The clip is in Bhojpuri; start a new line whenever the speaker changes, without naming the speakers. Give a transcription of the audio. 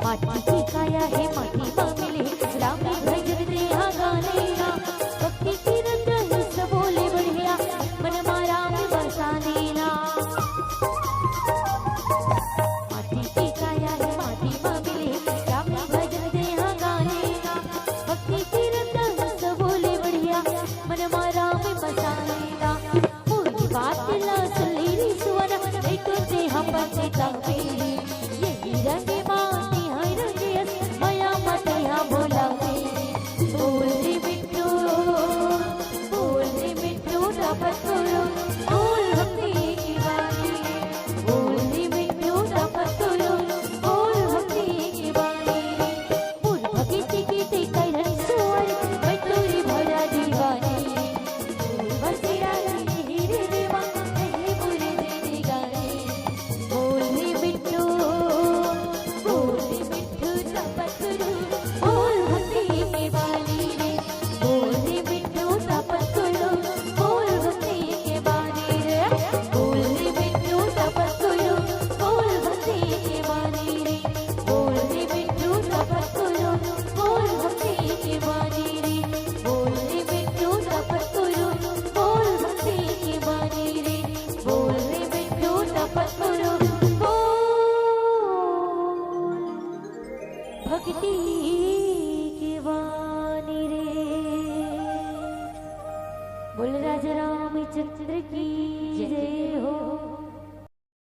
माटी की काया है माटी मांगले राम भजन दे हा गाने ना भक्ति की रंग है सब बोले बढ़िया मन मारा में बसाने ना माटी की काया है माटी मांगले राम भजन दे हा गाने ना भक्ति की रंग है सब बोले बढ़िया मन मारा में बसाने ना पूरी बात ला सुली सुवन एक से हम बचे तंगे ये रंग भक्ति की वाणी रे बोल राजा रामचंद्र की जय हो।